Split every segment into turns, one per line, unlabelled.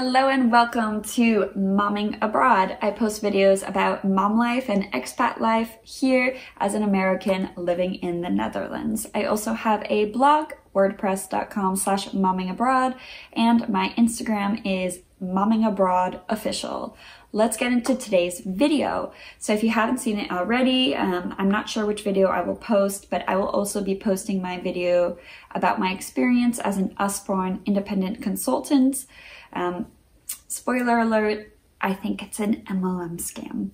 Hello and welcome to Momming Abroad. I post videos about mom life and expat life here as an American living in the Netherlands. I also have a blog, wordpress.com/mommingabroad, and my Instagram is mommingabroadofficial. Let's get into today's video. So if you haven't seen it already, I'm not sure which video I will post, but I will also be posting my video about my experience as an Usborne independent consultant. Spoiler alert, I think it's an MLM scam.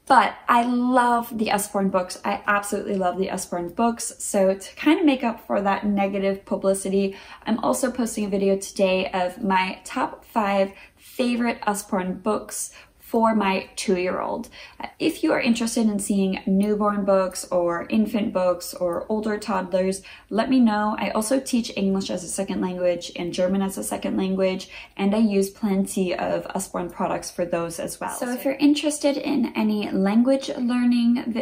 But I love the Usborne books. I absolutely love the Usborne books. So to kind of make up for that negative publicity, I'm also posting a video today of my top 5 favorite Usborne books for my 2-year-old. If you are interested in seeing newborn books or infant books or older toddlers, let me know. I also teach English as a second language and German as a second language, and I use plenty of Usborne products for those as well. So if you're interested in any language learning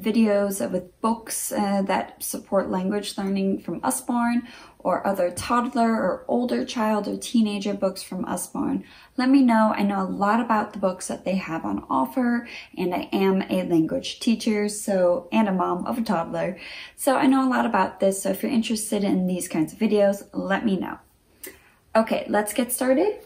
videos with books that support language learning from Usborne, or other toddler or older child or teenager books from Usborne, let me know. I know a lot about the books that they have on offer, and I am a language teacher and a mom of a toddler, so I know a lot about this. So if you're interested in these kinds of videos, let me know. Okay, let's get started.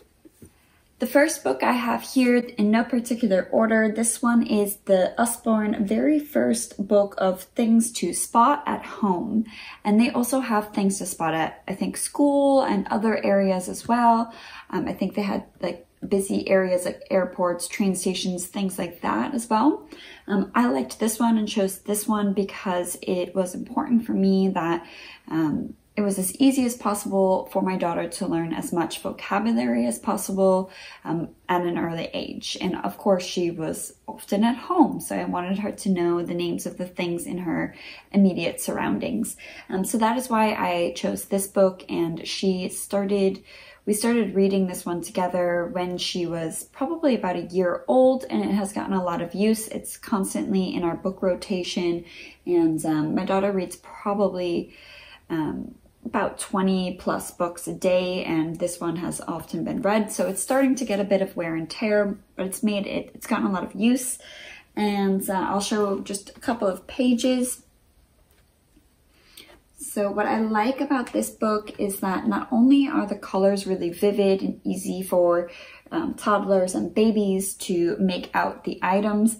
The first book I have here, in no particular order, this one is the Usborne very first book of things to spot at home. And they also have things to spot at, I think, school and other areas as well. I think they had like busy areas like airports, train stations, things like that as well. I liked this one and chose this one because it was important for me that it was as easy as possible for my daughter to learn as much vocabulary as possible at an early age. And of course, she was often at home, so I wanted her to know the names of the things in her immediate surroundings. So that is why I chose this book, and we started reading this one together when she was probably about a year old, and it has gotten a lot of use. It's constantly in our book rotation, and my daughter reads probably about 20 plus books a day, and this one has often been read, so it's starting to get a bit of wear and tear, but it's gotten a lot of use. And I'll show just a couple of pages. So what I like about this book is that not only are the colors really vivid and easy for toddlers and babies to make out the items,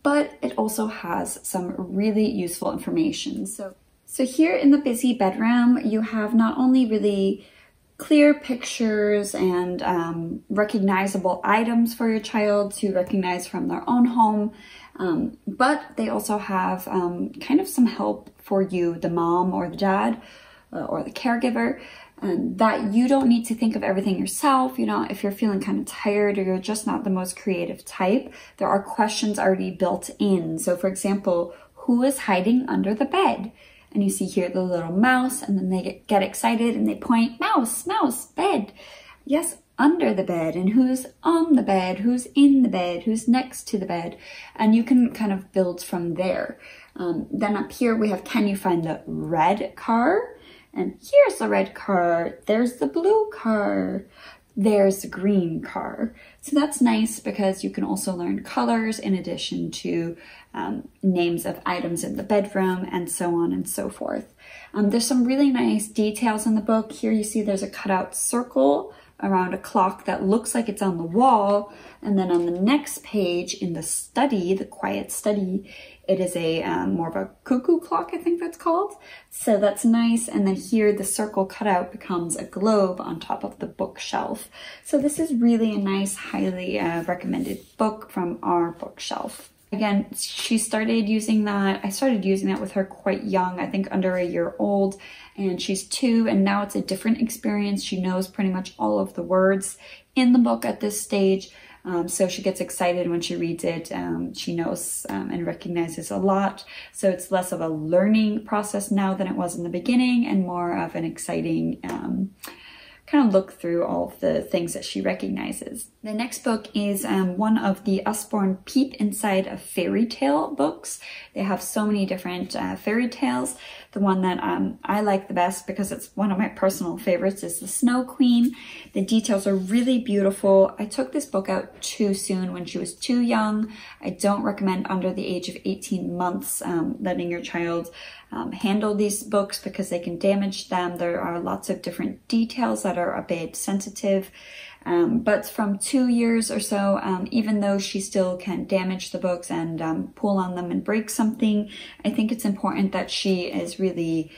but it also has some really useful information. So here in the busy bedroom, you have not only really clear pictures and recognizable items for your child to recognize from their own home, but they also have kind of some help for you, the mom or the dad or the caregiver, that you don't need to think of everything yourself. You know, if you're feeling kind of tired or you're just not the most creative type, there are questions already built in. So for example, who is hiding under the bed? And you see here the little mouse, and then they get excited and they point, mouse, mouse, bed. Yes, under the bed. And who's on the bed, who's in the bed, who's next to the bed. And you can kind of build from there. Then up here we have, can you find the red car? And here's the red car. There's the blue car. There's the green car. So that's nice because you can also learn colors in addition to names of items in the bedroom, and so on and so forth. There's some really nice details in the book. Here you see there's a cutout circle around a clock that looks like it's on the wall. And then on the next page in the study, the quiet study, it is a more of a cuckoo clock, I think that's called. So that's nice. And then here the circle cutout becomes a globe on top of the bookshelf. So this is really a nice, highly recommended book from our bookshelf. Again, she started using that. I started using that with her quite young, I think under a year old, and she's 2, and now it's a different experience. She knows pretty much all of the words in the book at this stage. So she gets excited when she reads it. She knows and recognizes a lot. So it's less of a learning process now than it was in the beginning, and more of an exciting kind of look through all of the things that she recognizes. The next book is one of the Usborne Peep Inside fairy tale books. They have so many different fairy tales. The one that I like the best, because it's one of my personal favorites, is The Snow Queen. The details are really beautiful. I took this book out too soon when she was too young. I don't recommend under the age of 18 months letting your child handle these books, because they can damage them. There are lots of different details that are a bit sensitive. But from 2 years or so, even though she still can damage the books and pull on them and break something, I think it's important that she is really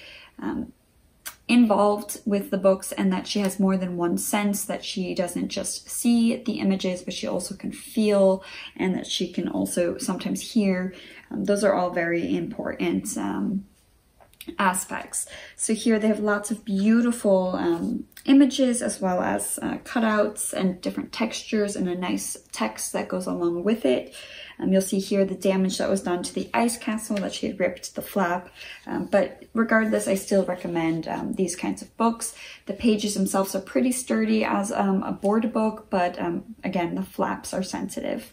involved with the books, and that she has more than one sense, that she doesn't just see the images, but she also can feel, and that she can also sometimes hear. Those are all very important aspects. So here they have lots of beautiful images, as well as cutouts and different textures, and a nice text that goes along with it. You'll see here the damage that was done to the ice castle, that she had ripped the flap. But regardless, I still recommend these kinds of books. The pages themselves are pretty sturdy as a board book, but again, the flaps are sensitive.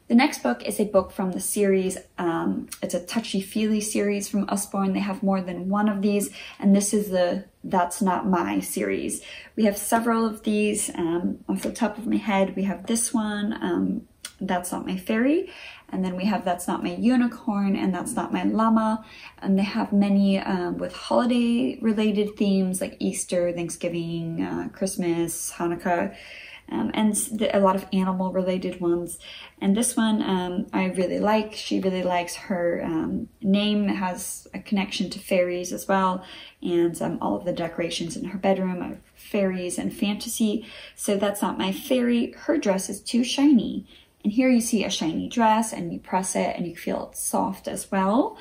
The next book is a book from the series. It's a touchy-feely series from Usborne. They have more than one of these, and this is the That's Not My series. We have several of these. Off the top of my head, we have this one, That's Not My Fairy, and then we have That's Not My Unicorn, and That's Not My Llama, and they have many with holiday-related themes like Easter, Thanksgiving, Christmas, Hanukkah, and a lot of animal related ones. And this one I really like. She really likes her name. It has a connection to fairies as well, and all of the decorations in her bedroom are fairies and fantasy. So That's Not My Fairy. Her dress is too shiny, and here you see a shiny dress, and you press it and you feel it's soft as well.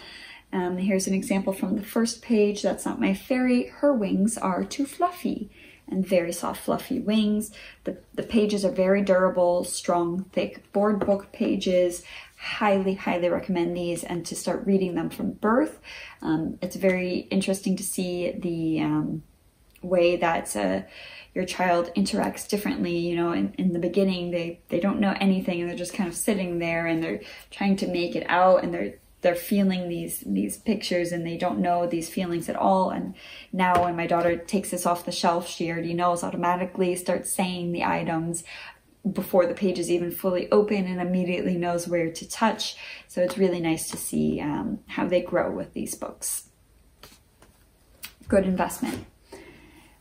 Here's an example from the first page. That's Not My Fairy. Her wings are too fluffy, and very soft, fluffy wings. The pages are very durable, strong, thick board book pages. Highly, highly recommend these, and to start reading them from birth. It's very interesting to see the way that your child interacts differently. You know, in the beginning, they don't know anything, and they're just kind of sitting there, and they're trying to make it out, and they're feeling these pictures, and they don't know these feelings at all. And now when my daughter takes this off the shelf, she already knows automatically, starts saying the items before the page is even fully open, and immediately knows where to touch. So it's really nice to see how they grow with these books. Good investment.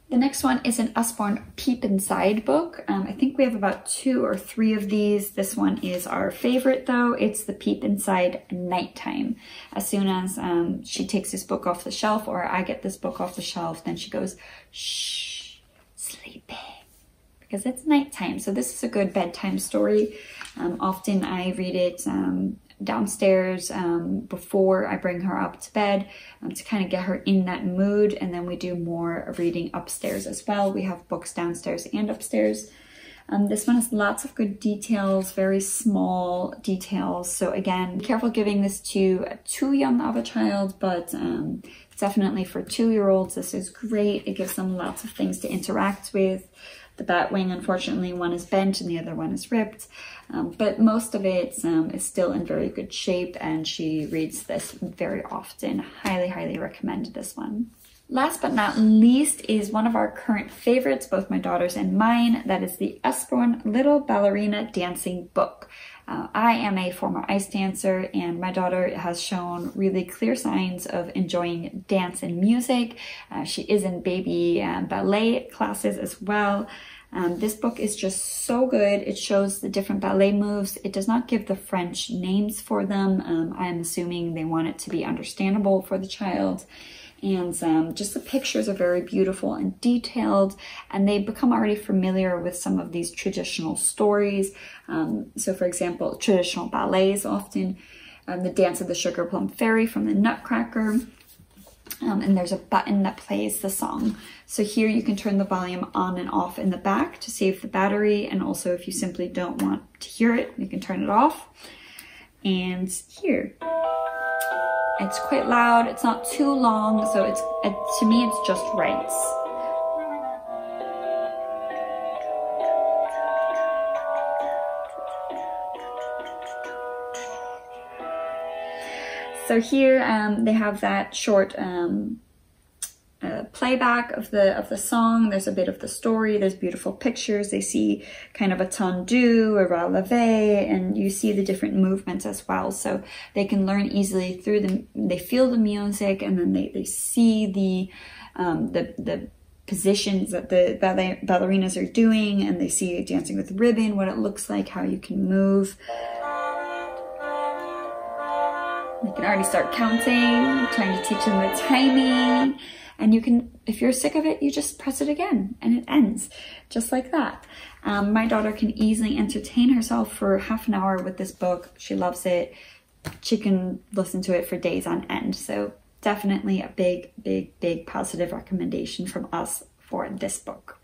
The next one is an Usborne Peep Inside book. I think we have about 2 or 3 of these. This one is our favorite though. It's the Peep Inside Nighttime. As soon as she takes this book off the shelf, or I get this book off the shelf, then she goes, shh, sleeping, because it's nighttime. So this is a good bedtime story. Often I read it downstairs before I bring her up to bed, to kind of get her in that mood, and then we do more reading upstairs as well. We have books downstairs and upstairs. This one has lots of good details, very small details. So again, be careful giving this to too young of a child, but definitely for 2-year-olds, this is great. It gives them lots of things to interact with. The bat wing, unfortunately, one is bent and the other one is ripped, but most of it is still in very good shape, and she reads this very often. Highly, highly recommend this one. Last but not least is one of our current favorites, both my daughter's and mine. That is the Usborne Little Ballerina Dancing Book. I am a former ice dancer, and my daughter has shown really clear signs of enjoying dance and music. She is in baby ballet classes as well. This book is just so good. It shows the different ballet moves. It does not give the French names for them. I'm assuming they want it to be understandable for the child. And just the pictures are very beautiful and detailed, and they become already familiar with some of these traditional stories. So for example, traditional ballets often, the Dance of the Sugar Plum Fairy from the Nutcracker, and there's a button that plays the song. So here you can turn the volume on and off in the back to save the battery, and also if you simply don't want to hear it, you can turn it off. And here, it's quite loud, it's not too long, so to me it's just right. So here they have that short playback of the song. There's a bit of the story, there's beautiful pictures, they see kind of a tendu, a releve, and you see the different movements as well, so they can learn easily through they feel the music, and then they see the positions that the ballerinas are doing, and they see dancing with ribbon, what it looks like, how you can move. They can already start counting, trying to teach them the timing. And you can, if you're sick of it, you just press it again and it ends just like that. My daughter can easily entertain herself for half an hour with this book. She loves it. She can listen to it for days on end. So definitely a big, big, big positive recommendation from us for this book.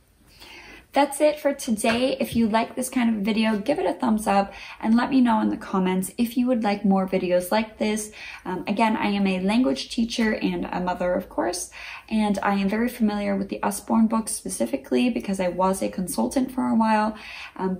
That's it for today. If you like this kind of video, give it a thumbs up and let me know in the comments if you would like more videos like this. Again, I am a language teacher and a mother, of course, and I am very familiar with the Usborne books specifically because I was a consultant for a while,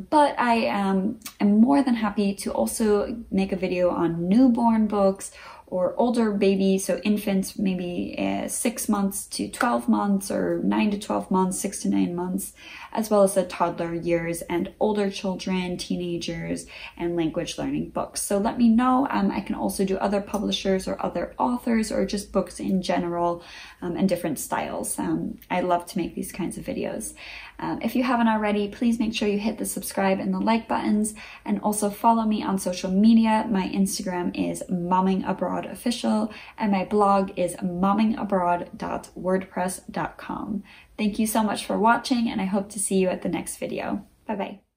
but I am more than happy to also make a video on newborn books or older babies, so infants, maybe 6 months to 12 months or 9 to 12 months, 6 to 9 months, as well as the toddler years and older children, teenagers, and language learning books. So let me know. I can also do other publishers or other authors or just books in general and different styles. I love to make these kinds of videos. If you haven't already, please make sure you hit the subscribe and the like buttons, and also follow me on social media. My Instagram is mommingabroadofficial and my blog is mommingabroad.wordpress.com. Thank you so much for watching, and I hope to see you at the next video. Bye bye.